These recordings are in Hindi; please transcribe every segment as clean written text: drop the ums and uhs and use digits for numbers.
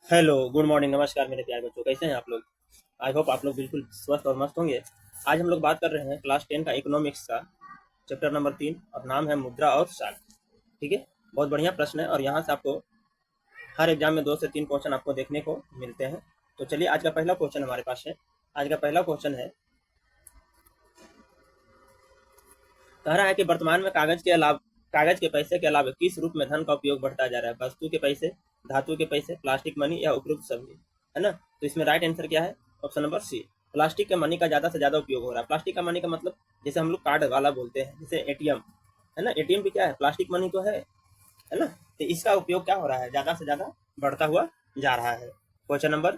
हेलो, गुड मॉर्निंग, नमस्कार मेरे प्यारे बच्चों, कैसे हैं आप लोग। आई होप आप लोग बिल्कुल स्वस्थ और मस्त होंगे। आज हम लोग बात कर रहे हैं क्लास 10 का इकोनॉमिक्स का चैप्टर नंबर 3 और नाम है मुद्रा और साख। ठीक है, बहुत बढ़िया प्रश्न है और यहाँ से आपको हर एग्जाम में 2 से 3 क्वेश्चन आपको देखने को मिलते हैं। तो चलिए आज का पहला क्वेश्चन हमारे पास है। आज का पहला क्वेश्चन है, कह रहा है कि वर्तमान में कागज के पैसे के अलावा किस रूप में धन का उपयोग बढ़ता जा रहा है। वस्तु के पैसे, धातु के पैसे, प्लास्टिक मनी या उपरोक्त सभी, है ना। तो इसमें राइट आंसर क्या है? ऑप्शन नंबर सी, प्लास्टिक के मनी का ज्यादा से ज्यादा उपयोग हो रहा है। प्लास्टिक का मनी का मतलब जैसे हम लोग कार्ड वाला बोलते हैं, जैसे एटीएम, है ना। एटीएम भी क्या है? प्लास्टिक मनी तो है ना। तो इसका उपयोग क्या हो रहा है? ज्यादा से ज्यादा बढ़ता हुआ जा रहा है। क्वेश्चन नंबर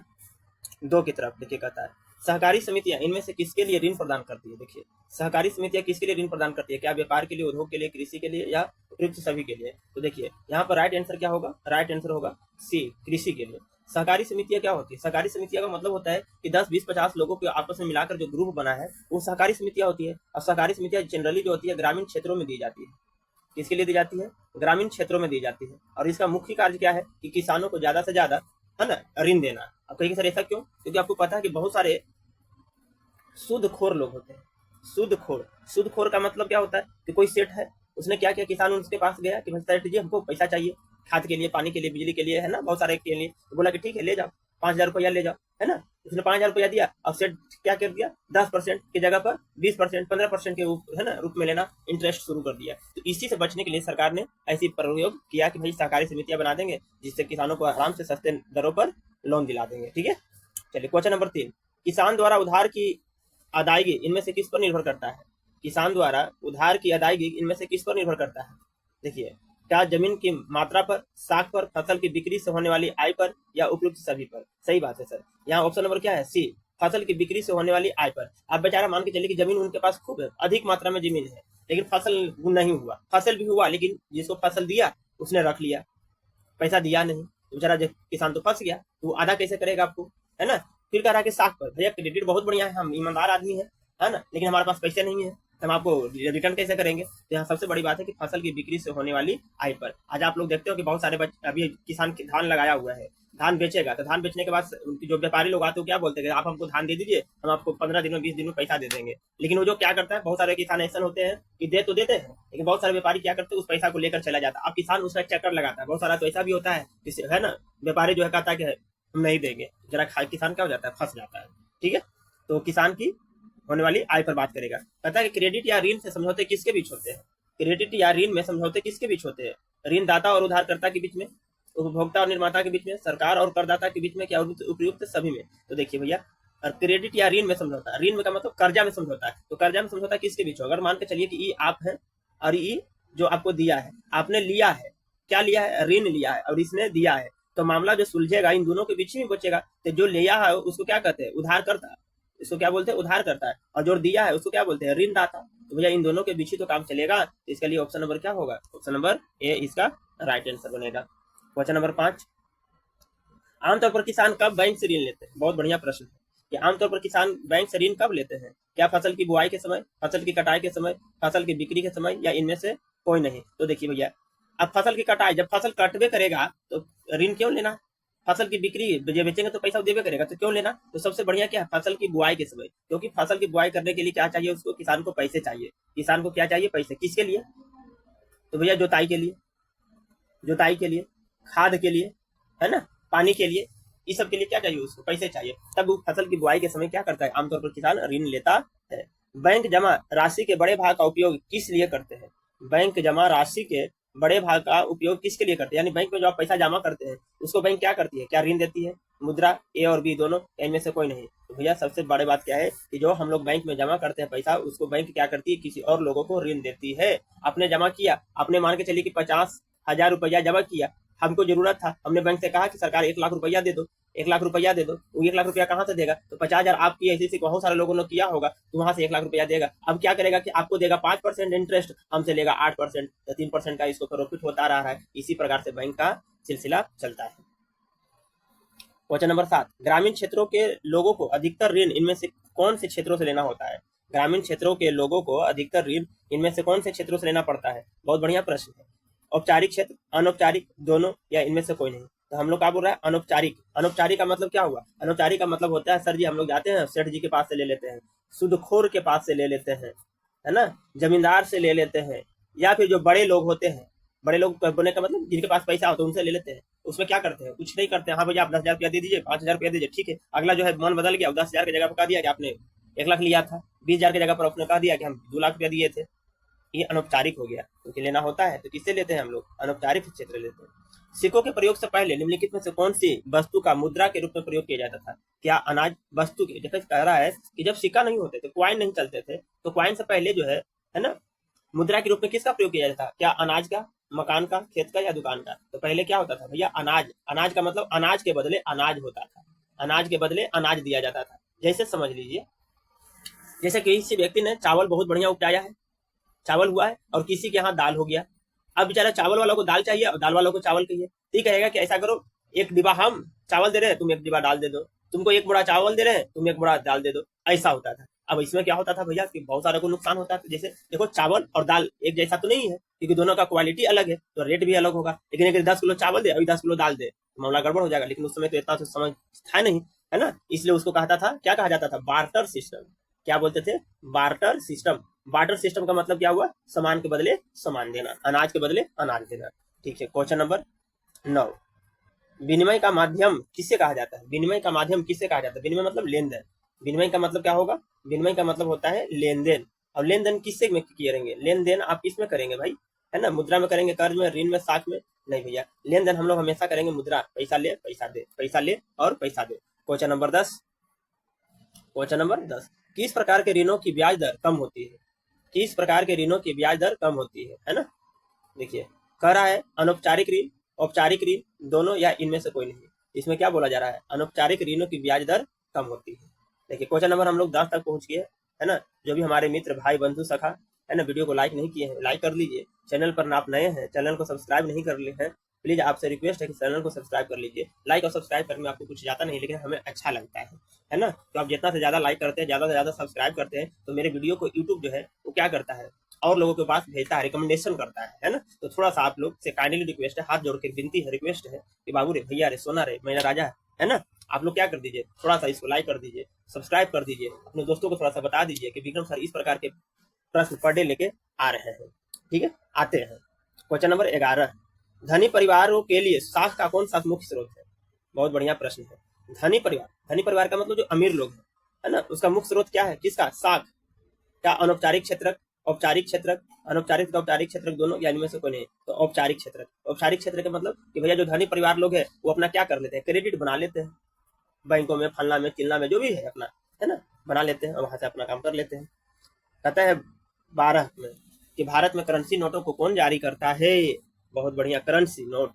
2 की तरफ देखिए, कहता है सहकारी समितियां इनमें से किसके लिए ऋण प्रदान करती है। देखिए, सहकारी समितियां किसके लिए ऋण प्रदान करती है? क्या व्यापार के लिए, उद्योग के लिए, कृषि के लिए या उपयुक्त सभी के लिए? तो देखिए यहाँ पर राइट आंसर क्या होगा? राइट आंसर होगा सी, कृषि के लिए। सहकारी समितियां क्या होती है? सहकारी समितियां का मतलब होता है कि 10, 20, 50 लोगों के आपस में मिलाकर जो ग्रुप बना है वो सहकारी समितियां होती है। और सहकारी समितियां जनरली जो होती है ग्रामीण क्षेत्रों में दी जाती है। किसके लिए दी जाती है? ग्रामीण क्षेत्रों में दी जाती है। और इसका मुख्य कार्य क्या है? कि किसानों को ज्यादा से ज्यादा, है ना, ऋण देना। अब कहिए सर ऐसा क्यों? क्योंकि आपको पता है कि बहुत सारे सूदखोर लोग होते हैं। सूदखोर का मतलब क्या होता है? कि कोई सेठ है, उसने क्या किया, किसान उसके पास गया कि भाई सेठ जी हमको पैसा चाहिए, खाद के लिए, पानी के लिए, बिजली के लिए, है ना, बहुत सारे के लिए। तो बोला कि ठीक है ले जाओ, 5,000 रुपया ले जाओ, है ना। उसने 5,000 रुपया दिया। अब सेठ क्या कर दिया? 10% की जगह पर 20%, 15% के रूप, है ना, रूप में लेना इंटरेस्ट शुरू कर दिया। तो इसी से बचने के लिए सरकार ने ऐसी प्रयोग किया कि भाई सहकारी समितियां बना देंगे, जिससे किसानों को आराम से सस्ते दरों पर लोन दिला देंगे। ठीक है, चलिए क्वेश्चन नंबर 3, किसान द्वारा उधार की अदायगी इनमें से किस पर निर्भर करता है? किसान द्वारा उधार की अदायगी इनमें से किस पर निर्भर करता है? देखिए, क्या जमीन की मात्रा पर, साख पर, फसल की बिक्री से होने वाली आय पर या उपयुक्त सभी पर? सही बात है सर। यहाँ ऑप्शन नंबर क्या है? सी, फसल की बिक्री से होने वाली आय पर। आप बेचारा मान के चलिए कि जमीन उनके पास खूब है, अधिक मात्रा में जमीन है, लेकिन फसल नहीं हुआ। फसल भी हुआ लेकिन जिसको फसल दिया उसने रख लिया, पैसा दिया नहीं, तो बेचारा किसान तो फंस गया। तो वो आधा कैसे करेगा आपको, है ना। फिर कह रहा है कि साख पर, भैया क्रेडिट बहुत बढ़िया है, हम ईमानदार आदमी है ना, लेकिन हमारे पास पैसे नहीं है, हम आपको रिटर्न कैसे करेंगे? तो यहाँ सबसे बड़ी बात है कि फसल की बिक्री से होने वाली आय पर। आज आप लोग देखते हो कि बहुत सारे अभी किसान धान लगाया हुआ है, धान बेचेगा, तो धान बेचने के बाद उनकी जो व्यापारी लोग आते हैं क्या बोलते हैं? आप हमको धान दे दीजिए, हम आपको 15 दिन में, 20 दिन में पैसा दे देंगे। लेकिन वो जो क्या करता है, बहुत सारे किसान ऐसे होते हैं कि दे तो देते हैं, लेकिन बहुत सारे व्यापारी क्या करते हैं, उस पैसा को लेकर चला जाता है। अब किसान उसका चक्कर लगाता है। बहुत सारा तो ऐसा भी होता है, है ना, व्यापारी जो है कहता है कि हम नहीं देंगे, जरा किसान क्या हो जाता है, फंस जाता है। ठीक है, तो किसान की होने वाली आय पर बात करेगा। कहता है कि क्रेडिट या ऋण से समझौते किसके बीच होते हैं? क्रेडिट या ऋण में समझौते किसके बीच होते हैं? ऋणदाता और उधारकर्ता के बीच में, उपभोक्ता और निर्माता के बीच में, सरकार और करदाता के बीच में, क्या उपयुक्त सभी में? तो देखिए भैया, और क्रेडिट या ऋण में समझौता, ऋण में का मतलब कर्जा में समझौता है। तो कर्जा में समझौता किसके बीच होगा? अगर मान के चलिए कि ये आप है और ये जो आपको दिया है, आपने लिया है, क्या लिया है? ऋण लिया है, और इसने दिया है। तो मामला जो सुलझेगा इन दोनों के बीच में बचेगा। तो जो लिया है उसको क्या कहते हैं? उधार करता। इसको क्या बोलते हैं? उधार करता है। और जो दिया है उसको क्या बोलते हैं? ऋणदाता। तो भैया इन दोनों के बीच ही तो काम चलेगा। तो इसके लिए ऑप्शन नंबर क्या होगा? ऑप्शन नंबर ए इसका राइट आंसर बनेगा। क्वेश्चन नंबर 5, आमतौर पर किसान कब बैंक से ऋण लेते हैं? बहुत बढ़िया प्रश्न है कि आमतौर पर किसान बैंक से ऋण कब लेते हैं? क्या फसल की बुआई के समय, फसल की कटाई के समय, फसल की बिक्री के समय, या इनमें से कोई नहीं? तो देखिए भैया, अब फसल की कटाई, जब फसल कटवे करेगा तो ऋण क्यों लेना? फसल की बिक्री जब बेचेंगे तो पैसा देवे करेगा, तो क्यों लेना? तो सबसे बढ़िया क्या है? फसल की बुआई के समय। क्योंकि फसल की बुआई करने के लिए क्या चाहिए उसको? किसान को पैसे चाहिए। किसान को क्या चाहिए? पैसे। किसके लिए? तो भैया जुताई के लिए, जुताई के लिए, खाद के लिए, है ना, पानी के लिए, इस सब के लिए क्या चाहिए उसको? पैसे चाहिए। तब वो फसल की बुआई के समय क्या करता है? आमतौर पर किसान ऋण लेता है। बैंक जमा राशि के बड़े भाग का उपयोग किस लिए करते हैं? बैंक जमा राशि के बड़े भाग का उपयोग किसके लिए करते हैं? यानी बैंक में जो आप पैसा जमा करते हैं उसको बैंक क्या करती है? क्या ऋण देती है? मुद्रा, ए और बी दोनों, इनमें से कोई नहीं। तो भैया सबसे बड़ी बात क्या है कि जो हम लोग बैंक में जमा करते हैं पैसा, उसको बैंक क्या करती है? किसी और लोगों को ऋण देती है। आपने जमा किया, आपने मान के चलिए कि 50,000 रुपया जमा किया, हमको जरूरत था, हमने बैंक से कहा कि सरकार 1 लाख रुपया दे दो, 1 लाख रुपया दे दो। वो 1 लाख रुपया कहाँ से देगा? तो 50,000 आपकी ऐसे ऐसे बहुत सारे लोगों ने किया होगा, तो वहां से 1 लाख रुपया देगा। अब क्या करेगा कि आपको देगा 5% इंटरेस्ट, हमसे लेगा 8% या 3% का, इसको प्रॉफिट होता रहा है। इसी प्रकार से बैंक का सिलसिला चलता है। क्वेश्चन नंबर 7, ग्रामीण क्षेत्रों के लोगों को अधिकतर ऋण इनमें से कौन से क्षेत्रों से लेना होता है? ग्रामीण क्षेत्रों के लोगों को अधिकतर ऋण इनमें से कौन से क्षेत्रों से लेना पड़ता है? बहुत बढ़िया प्रश्न है। औपचारिक क्षेत्र, अनौपचारिक, दोनों, या इनमें से कोई नहीं? तो हम लोग क्या बोल रहे हैं, अनौपचारिक। अनौपचारिक का मतलब क्या हुआ, अनौपचारिक का मतलब होता है सर जी हम लोग जाते हैं सेठ जी के पास से ले लेते हैं, सूदखोर के पास से ले लेते हैं, है ना, जमींदार से ले लेते हैं, या फिर जो बड़े लोग होते हैं, बड़े लोग बोलने का मतलब जिनके पास पैसा होता है उनसे ले लेते हैं। उसमें क्या करते हैं, कुछ नहीं करते हैं, हाँ भैया आप 10,000 रुपया दे दीजिए, 5,000 रुपया दीजिए, ठीक है। अगला जो है मन बदल गया, 10,000 की जगह पर कह दिया कि आपने 1 लाख लिया था, 20,000 की जगह पर आपने कह दिया कि हम 2 लाख रुपया दिए थे। ये अनौपचारिक हो गया, क्योंकि लेना होता है तो किससे लेते हैं हम लोग, अनौपचारिक क्षेत्र लेते हैं। सिक्कों के प्रयोग से पहले निम्नलिखित में से कौन सी वस्तु का मुद्रा के रूप में प्रयोग किया जाता था, क्या अनाज वस्तु के, जैसे कह रहा है कि जब सिक्का नहीं होते थे, क्वाइन नहीं चलते थे, तो क्वाइन से पहले जो है ना, मुद्रा के रूप में किसका प्रयोग किया जाता था, क्या अनाज का, मकान का, खेत का या दुकान का। तो पहले क्या होता था भैया, अनाज। अनाज का मतलब अनाज के बदले अनाज होता था, अनाज के बदले अनाज दिया जाता था। जैसे समझ लीजिए, जैसे किसी व्यक्ति ने चावल बहुत बढ़िया उपजाया है, चावल हुआ है, और किसी के यहाँ दाल हो गया। अब बेचारा चावल वालों को दाल चाहिए और दाल वालों को चावल चाहिए, ठीक कहेगा कि ऐसा करो, 1 डिब्बा हम चावल दे रहे हैं, तुम 1 डिब्बा दाल दे दो, तुमको 1 बोरा चावल दे रहे हैं, तुम 1 बोरा दाल दे दो। ऐसा होता था। अब इसमें क्या होता था भैया कि बहुत सारे को नुकसान होता है। जैसे देखो, चावल और दाल एक जैसा तो नहीं है, क्योंकि दोनों का क्वालिटी अलग है, तो रेट भी अलग होगा। लेकिन अगर 10 किलो चावल दे, अभी 10 किलो दाल दे, तो मामला गड़बड़ हो जाएगा। लेकिन उस समय तो इतना तो समझ था नहीं, है ना, इसलिए उसको कहता था, क्या कहा जाता था, बार्टर सिस्टम। क्या बोलते थे, बार्टर सिस्टम। बार्टर सिस्टम का मतलब क्या हुआ, सामान के बदले सामान देना, अनाज के बदले अनाज देना। ठीक है, क्वेश्चन नंबर 9, विनिमय का माध्यम किससे कहा जाता है, विनिमय का माध्यम किससे कहा जाता है, विनिमय मतलब लेन देन। विनिमय का मतलब क्या होगा, विनिमय का मतलब होता है लेन देन। और लेन देन किससे में करेंगे, लेन देन आप किस में करेंगे भाई, है ना, मुद्रा में करेंगे, कर्ज में, ऋण में, साख में, नहीं भैया, लेन देन हम लोग हमेशा करेंगे मुद्रा, पैसा ले पैसा दे, पैसा ले और पैसा दे। क्वेश्चन नंबर 10, क्वेश्चन नंबर 10, किस प्रकार के ऋणों की ब्याज दर कम होती है, किस प्रकार के ऋणों की ब्याज दर कम होती है ना। देखिए, कह रहा है अनौपचारिक ऋण, औपचारिक ऋण, दोनों या इनमें से कोई नहीं। इसमें क्या बोला जा रहा है, अनौपचारिक ऋणों की ब्याज दर कम होती है। देखिए, क्वेश्चन नंबर हम लोग 10 तक पहुंच गए, है ना। जो भी हमारे मित्र भाई बंधु सखा, है ना, वीडियो को लाइक नहीं किए हैं, लाइक कर लीजिए। चैनल पर आप नए हैं, चैनल को सब्सक्राइब नहीं कर लिए हैं, प्लीज आपसे रिक्वेस्ट है कि चैनल को सब्सक्राइब कर लीजिए। लाइक और सब्सक्राइब करने में आपको कुछ जाता नहीं, लेकिन हमें अच्छा लगता है ना। तो आप जितना से ज्यादा लाइक करते हैं, ज्यादा से ज्यादा सब्सक्राइब करते हैं, तो मेरे वीडियो को यूट्यूब जो है वो क्या करता है, और लोगों के पास भेजता है, रिकमेंडेशन करता है ना। तो थोड़ा सा आप लोग से काइंडली रिक्वेस्ट है, हाथ जोड़ के विनती है, रिक्वेस्ट है कि बाबू रे, भैया रे, सोना रे, मेरा राजा है ना, आप लोग क्या कर दीजिए, थोड़ा सा इसको लाइक कर दीजिए, सब्सक्राइब कर दीजिए, अपने दोस्तों को थोड़ा सा बता दीजिए कि विक्रम सर इस प्रकार के प्रश्न पर डे लेके आ रहे हैं। ठीक है, आते हैं क्वेश्चन नंबर 11, धनी परिवारों के लिए साख का कौन सा मुख्य स्रोत है। बहुत बढ़िया प्रश्न है। धनी परिवार, धनी परिवार का मतलब जो अमीर लोग है ना, उसका मुख्य स्रोत क्या है, किसका, साख। क्या अनौपचारिक क्षेत्र, औपचारिक क्षेत्र, अनौपचारिक औपचारिक क्षेत्र दोनों, या इनमें से कोई नहीं, तो औपचारिक क्षेत्र। औपचारिक क्षेत्र का मतलब कि भैया जो धनी परिवार लोग हैं वो अपना क्या कर लेते हैं, क्रेडिट बना लेते हैं, बैंकों में, फलना में, चिलना में, जो भी है अपना, है ना, बना लेते हैं और वहां से अपना काम कर लेते हैं। कहता है 12 में कि भारत में करेंसी नोटों को कौन जारी करता है। बहुत बढ़िया, करेंसी नोट,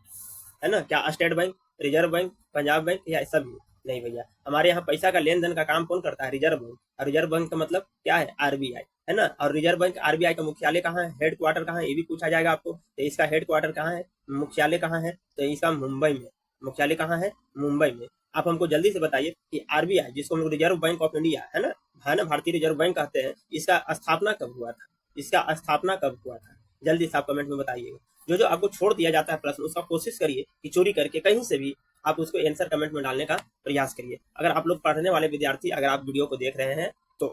है ना, क्या state bank, reserve bank, Punjab bank, या सभी नहीं भैया, हमारे यहाँ पैसा का लेन देन का काम कौन करता है, रिजर्व बैंक। और रिजर्व बैंक का मतलब क्या है, आरबीआई, है ना। और रिजर्व बैंक, आरबीआई का मुख्यालय कहाँ है, हेड क्वार्टर कहाँ है, ये भी पूछा जाएगा आपको। तो इसका हेड क्वार्टर कहाँ है, मुख्यालय कहाँ है, तो इसका मुंबई में, मुख्यालय कहाँ है, मुंबई में। आप हमको जल्दी से बताइए कि आरबीआई, जिसको हम लोग रिजर्व बैंक ऑफ इंडिया, है ना, भारतीय रिजर्व बैंक कहते हैं, इसका स्थापना कब हुआ था, इसका स्थापना कब हुआ था, जल्दी से आप कमेंट में बताइएगा। जो जो आपको छोड़ दिया जाता है प्रश्न, उसका कोशिश करिए कि चोरी करके कहीं से भी आप उसको आंसर कमेंट में डालने का प्रयास करिए। अगर आप लोग पढ़ने वाले विद्यार्थी, अगर आप वीडियो को देख रहे हैं तो,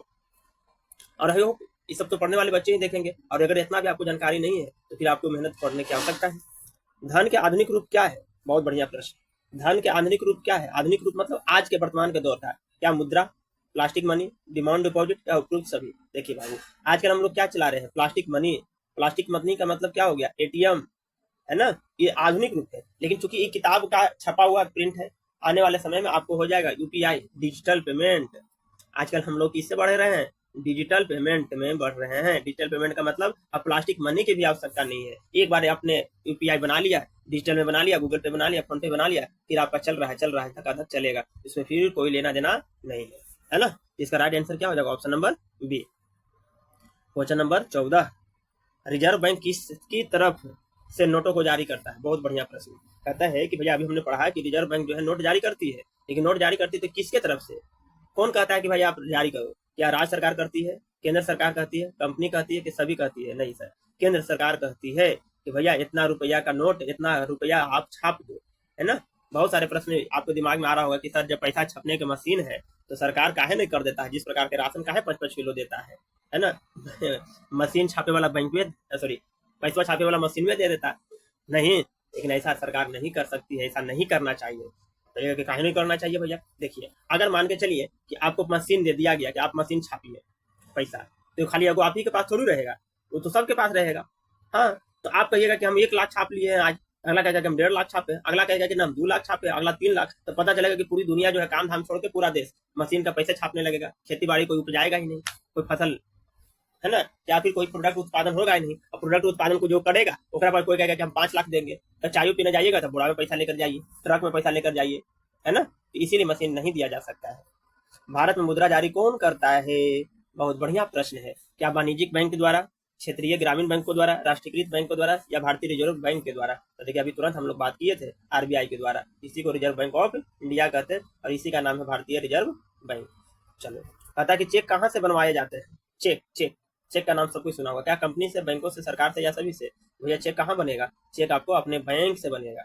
और आई होप ये सब तो पढ़ने वाले बच्चे ही देखेंगे, और अगर इतना भी आपको जानकारी नहीं है तो फिर आपको मेहनत पढ़ने की आवश्यकता है। धन के आधुनिक रूप क्या है, बहुत बढ़िया प्रश्न। धन के आधुनिक रूप क्या है, आधुनिक रूप मतलब आज के वर्तमान के दौर का, क्या मुद्रा, प्लास्टिक मनी, डिमांड डिपॉजिट, या उपयुक्त सभी। देखिए बाबू, आजकल हम लोग क्या चला रहे हैं, प्लास्टिक मनी। प्लास्टिक मनी का मतलब क्या हो गया, एटीएम, है ना, ये आधुनिक रूप है। लेकिन चूंकि ये किताब का छपा हुआ प्रिंट है, आने वाले समय में आपको हो जाएगा यूपीआई, डिजिटल पेमेंट। आजकल हम लोग किससे बढ़ रहे हैं, डिजिटल पेमेंट में बढ़ रहे हैं। डिजिटल पेमेंट का मतलब अब प्लास्टिक मनी की भी आवश्यकता नहीं है। एक बार आपने यूपीआई बना लिया, डिजिटल में बना लिया, गूगल पे बना लिया, फोन पे बना लिया, फिर आपका चल रहा है, धकाधक चलेगा, इसमें फिर कोई लेना देना नहीं है ना। इसका राइट आंसर क्या हो जाएगा, option number B. Question number 14, reserve bank किसकी तरफ से नोटों को जारी करता है। बहुत बढ़िया प्रश्न। कहता है कि भैया अभी हमने पढ़ा है कि रिजर्व बैंक जो है नोट जारी करती है, लेकिन नोट जारी करती है तो किसके तरफ से, कौन कहता है कि भाई आप जारी करो, क्या राज्य सरकार करती है, केंद्र सरकार कहती है, कंपनी कहती है, कि सभी कहती है। नहीं सर, केंद्र सरकार कहती है कि भैया इतना रुपया का नोट, इतना रुपया आप छाप दो, है ना। बहुत सारे प्रश्न आपको दिमाग में आ रहा होगा कि सर जब पैसा छपने की मशीन है तो सरकार काहे नहीं कर देता है, जिस प्रकार के राशन काहे 5-5 किलो देता है ना मशीन छापे वाला बैंक में, सॉरी पैसा छापे वाला मशीन में दे देता नहीं, लेकिन ऐसा सरकार नहीं कर सकती है, ऐसा नहीं करना चाहिए। तो काहे नहीं करना चाहिए भैया? देखिए, अगर मान के चलिए कि आपको मशीन दे दिया गया कि आप मशीन छापिए पैसा, तो खाली अगो आप ही के पास थोड़ी रहेगा, वो तो सबके पास रहेगा। हाँ, तो आप कहिएगा कि हम 1 लाख छाप लिए हैं आज, अगला कहेगा कि हम 1.5 लाख छापे, अगला कहेगा कि हम 2 लाख छापे, अगला 3 लाख, तो पता चलेगा कि पूरी दुनिया जो है काम धाम छोड़ के पूरा देश मशीन का पैसे छापने लगेगा। खेती बाड़ी कोई उपजाएगा ही नहीं, कोई फसल, है ना, या फिर कोई प्रोडक्ट उत्पादन होगा ही नहीं। और प्रोडक्ट उत्पादन को जो करेगा ओकरा पर कोई कहेगा कि हम 5 लाख देंगे, तो चाय पीने जाइएगा तो बुढ़ा में पैसा लेकर जाइए, ट्रक में पैसा लेकर जाइए, है ना, तो इसीलिए मशीन नहीं दिया जा सकता है। भारत में मुद्रा जारी कौन करता है? बहुत बढ़िया प्रश्न है। क्या वाणिज्यिक बैंक के द्वारा, क्षेत्रीय ग्रामीण बैंकों द्वारा, राष्ट्रीयकृत बैंकों द्वारा, या भारतीय रिजर्व बैंक के द्वारा? तो देखिए, अभी तुरंत हम लोग बात किए थे आरबीआई के द्वारा, इसी को रिजर्व बैंक ऑफ इंडिया कहते हैं और इसी का नाम है भारतीय रिजर्व बैंक। चलो, कहता है कि चेक कहाँ से बनवाए जाते हैं? चेक का नाम सब कुछ सुना होगा। क्या कंपनी से, बैंकों से, सरकार से, या सभी से? भैया चेक कहाँ बनेगा? चेक आपको अपने बैंक से बनेगा,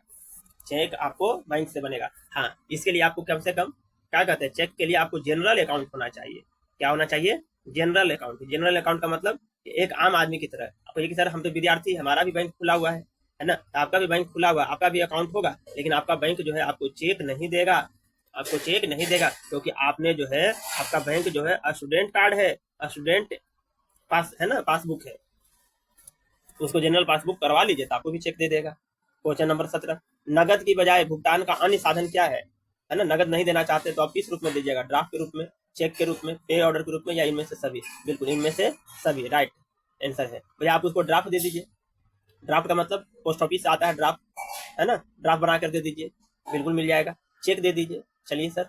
चेक आपको बैंक से बनेगा। हाँ, इसके लिए आपको कम से कम क्या कहते हैं, चेक के लिए आपको जनरल अकाउंट होना चाहिए। क्या होना चाहिए? General account. जनरल अकाउंट का मतलब एक आम आदमी की तरह। आपको ये कि सर हम तो विद्यार्थी, हमारा भी बैंक खुला हुआ है ना, तो आपका भी बैंक खुला हुआ, आपका भी अकाउंट होगा, लेकिन आपका बैंक जो है आपको चेक नहीं देगा, आपको चेक नहीं देगा, क्योंकि आपने जो है, आपका बैंक जो है स्टूडेंट कार्ड है, स्टूडेंट पास है ना, पासबुक है, उसको जनरल पासबुक करवा लीजिए तो आपको भी चेक दे देगा। क्वेश्चन नंबर 17, नगद की बजाय भुगतान का अन्य साधन क्या है ना, नगद नहीं देना चाहते तो आप किस रूप में दीजिएगा? ड्राफ्ट के रूप में, चेक के रूप में, पे ऑर्डर के रूप में, या इनमें से सभी? बिल्कुल इनमें से सभी राइट आंसर है भैया। आप उसको ड्राफ्ट दे दीजिए। ड्राफ्ट का मतलब पोस्ट ऑफिस से आता है ड्राफ्ट, है ना, ड्राफ्ट बना कर दे दीजिए, बिल्कुल मिल जाएगा। चेक दे दीजिए, चलिए सर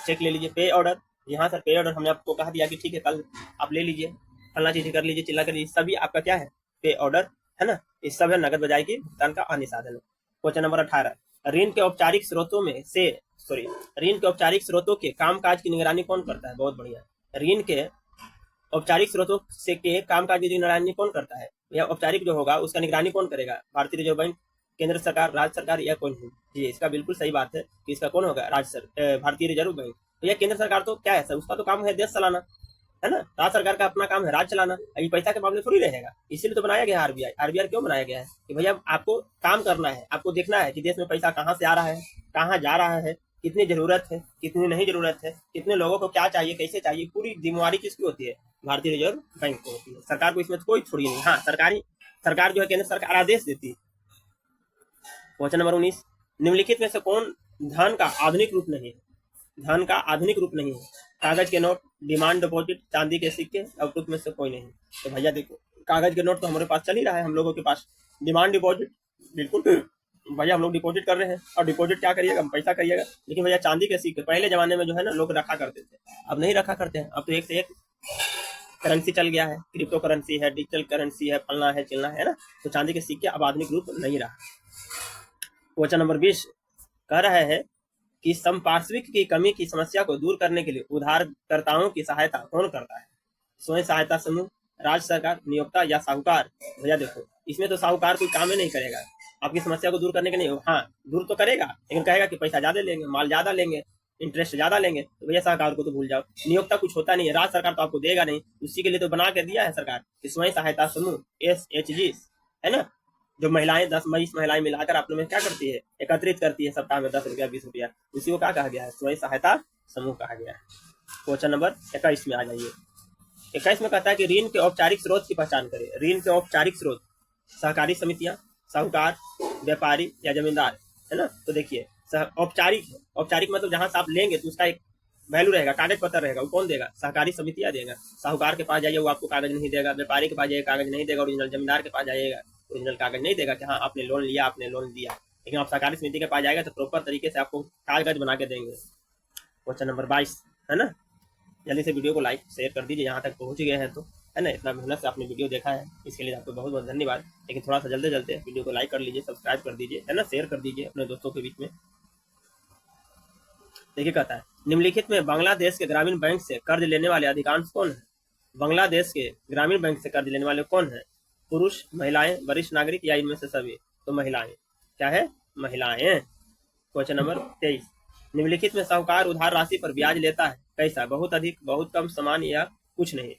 चेक ले लीजिए। पे ऑर्डर, यहाँ सर पे ऑर्डर हमने आपको कहा दिया कि ठीक है कल आप ले लीजिए, फलना चीज कर लीजिए, चिल्ला कर लीजिए, सभी आपका क्या है? पे ऑर्डर, है ना, इस सब है नगद बजाय की भुगतान का अन्य साधन है। क्वेश्चन नंबर 18, ऋण के औपचारिक स्रोतों में से, सॉरी, ऋण के औपचारिक स्रोतों के कामकाज की निगरानी कौन करता है? बहुत बढ़िया। ऋण के औपचारिक स्रोतों से के कामकाज की निगरानी कौन करता है? या औपचारिक जो होगा उसका निगरानी कौन करेगा? भारतीय रिजर्व बैंक, केंद्र सरकार, राज्य सरकार, या कोई नहीं? जी, इसका बिल्कुल सही बात है कि इसका कौन होगा? भारतीय रिजर्व बैंक। तो यह केंद्र सरकार तो क्या है सर, उसका तो काम है देश चलाना, है ना, राज्य सरकार का अपना काम है राज्य चलाना, ये पैसा के मामले थोड़ी रहेगा। इसीलिए तो बनाया गया है आरबीआई। आरबीआई क्यों बनाया गया है? कि भैया आपको काम करना है, आपको देखना है कि देश में पैसा कहाँ से आ रहा है, कहाँ जा रहा है, कितनी जरूरत है, कितनी नहीं जरूरत है, कितने लोगों को क्या चाहिए, कैसे चाहिए, पूरी जिम्मेवारी किसकी होती है? भारतीय रिजर्व बैंक को होती है। सरकार को इसमें कोई थोड़ी नहीं। हाँ, सरकार जो है केंद्र सरकार आदेश देती है। क्वेश्चन नंबर 19, निम्नलिखित में से कौन धन का आधुनिक रूप नहीं है? धन का आधुनिक रूप नहीं है। कागज के नोट, डिमांड डिपॉजिट, चांदी के सिक्के, आउटलुक में से कोई नहीं। तो भैया देखो, कागज के नोट तो हमारे पास चल ही रहा है, हम लोगों के पास। डिमांड डिपॉजिट, बिल्कुल भैया हम लोग डिपॉजिट कर रहे हैं, और डिपॉजिट क्या करिएगा? पैसा करिएगा। लेकिन भैया चांदी के सिक्के पहले जमाने में जो है ना लोग रखा करते थे, अब नहीं रखा करते हैं। अब तो एक से एक करेंसी चल गया है, क्रिप्टो करेंसी है, डिजिटल करेंसी है, फलना है चिलना है ना, तो चांदी के सिक्के अब आधुनिक रूप नहीं रहा। क्वेश्चन नंबर 20 कह रहा है कि संपार्श्विक की कमी की समस्या को दूर करने के लिए उधारकर्ताओं की सहायता कौन करता है? स्वयं सहायता समूह, राज्य सरकार, नियोक्ता, या साहूकार? भैया देखो, इसमें तो साहूकार कोई काम ही नहीं करेगा आपकी समस्या को दूर करने के लिए। हाँ, दूर तो करेगा, लेकिन कहेगा कि पैसा ज्यादा लेंगे, माल ज्यादा लेंगे, इंटरेस्ट ज्यादा लेंगे, तो भैया साहूकार को तो भूल जाओ। नियोक्ता कुछ होता नहीं है, राज्य सरकार तो आपको देगा नहीं, उसी के लिए तो बना के दिया है सरकार कि स्वयं सहायता समूह, SHG, है ना, जो महिलाएं 10-20 महिलाएं मिलाकर आप लोग में क्या करती है, एकत्रित करती है सप्ताह में 10 रुपया 20 रुपया, उसी को क्या कहा गया है? स्वयं सहायता समूह कहा गया है। क्वेश्चन नंबर 21 में आ जाइए। 21 में कहता है कि ऋण के औपचारिक स्रोत की पहचान करें। ऋण के औपचारिक स्रोत, सहकारी समितियां, साहूकार, व्यापारी, या जमींदार, है ना। तो देखिए, औपचारिक है, औपचारिक मतलब जहां से आप लेंगे तो उसका एक वैल्यू रहेगा, कागज पत्र रहेगा, वो कौन देगा? सहकारी समितियां देगा। साहूकार के पास जाइए, वो आपको कागज नहीं देगा। व्यापारी के पास जाइए, कागज नहीं देगा ओरिजिनल। जमींदार के पास जाइएगा, ओरिजिनल कागज नहीं देगा कि हाँ आपने लोन लिया, आपने लोन दिया। लेकिन आप सहकारी समिति के पास जाएगा तो प्रॉपर तरीके से आपको कागज बना के देंगे। क्वेश्चन नंबर 22, है ना। जल्दी से वीडियो को लाइक शेयर कर दीजिए, यहाँ तक पहुँच गए हैं तो, है ना। इतना मेहनत से आपने वीडियो देखा है, इसके लिए आपको बहुत बहुत धन्यवाद। लेकिन थोड़ा सा जल्दी जल्दी वीडियो को लाइक कर लीजिए, सब्सक्राइब कर दीजिए, है ना, शेयर कर दीजिए अपने दोस्तों के बीच में। देखिए, कहता है निम्नलिखित में बांग्लादेश के ग्रामीण बैंक से कर्ज लेने वाले अधिकांश कौन है? बांग्लादेश के ग्रामीण बैंक से कर्ज लेने वाले कौन है? पुरुष, महिलाएं, वरिष्ठ नागरिक, या इनमें से सभी? तो महिलाएं। क्या है? महिलाएं। क्वेश्चन नंबर 23, निम्नलिखित में साहूकार उधार राशि पर ब्याज लेता है कैसा? बहुत अधिक, बहुत कम, समान या कुछ नहीं।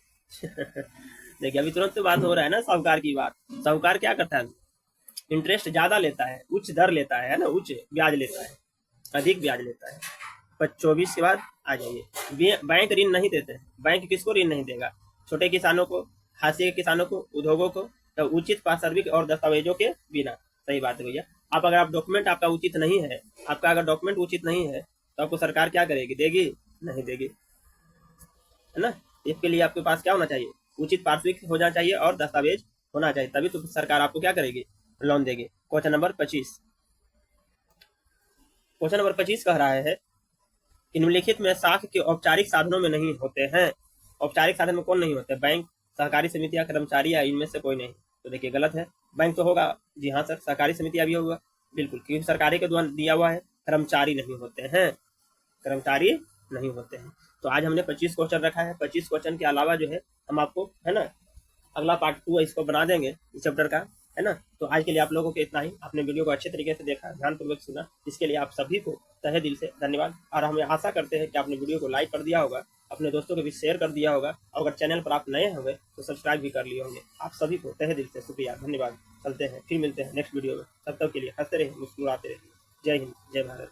देखिए अभी तुरंत तो बात हो रहा है ना साहूकार की बात। साहूकार क्या करता है? इंटरेस्ट ज्यादा लेता है, उच्च दर लेता है ना, उच्च ब्याज लेता है, अधिक ब्याज लेता है। 24 के बाद आ जाइए, बैंक ऋण नहीं देते हैं। बैंक किसको ऋण नहीं देगा? छोटे किसानों को, हाशिए के किसानों को, उद्योगों को, तो उचित पारिश्रमिक और दस्तावेजों के बिना। सही बात है भैया। आप डॉक्यूमेंट आपका उचित नहीं है, आपका अगर डॉक्यूमेंट उचित नहीं है तो आपको सरकार क्या करेगी? देगी? नहीं देगी, है ना। इसके लिए आपके पास क्या होना चाहिए? उचित पारिश्रमिक होना चाहिए और दस्तावेज होना चाहिए, तभी तो सरकार आपको क्या करेगी? लोन देगी। क्वेश्चन नंबर 25, क्वेश्चन नंबर 25 कह रहा है कि निम्नलिखित में साख के औपचारिक साधनों में नहीं होते हैं। औपचारिक साधन में कौन नहीं होते? बैंक, सहकारी समिति या कर्मचारी, या इनमें से कोई नहीं। तो देखिए गलत है, बैंक तो होगा। जी हाँ सर, सहकारी समितियां भी होगा बिल्कुल, क्योंकि सरकारी के द्वारा दिया हुआ है। कर्मचारी नहीं होते हैं, कर्मचारी नहीं होते हैं। तो आज हमने 25 क्वेश्चन रखा है। 25 क्वेश्चन के अलावा जो है हम आपको, है ना, अगला पार्ट 2 इसको बना देंगे इस चैप्टर का, है ना। तो आज के लिए आप लोगों को इतना ही। आपने वीडियो को अच्छे तरीके से देखा, ध्यानपूर्वक सुना, इसके लिए आप सभी को तहे दिल से धन्यवाद। और हमें आशा करते हैं कि आपने वीडियो को लाइक कर दिया होगा, अपने दोस्तों को भी शेयर कर दिया होगा, और अगर चैनल पर आप नए होंगे तो सब्सक्राइब भी कर लिए होंगे। आप सभी को तहे दिल से शुक्रिया, धन्यवाद। चलते हैं, फिर मिलते हैं नेक्स्ट वीडियो में। तब तक के लिए हंसते रहिए, मुस्कुराते रहिए। जय हिंद, जय भारत।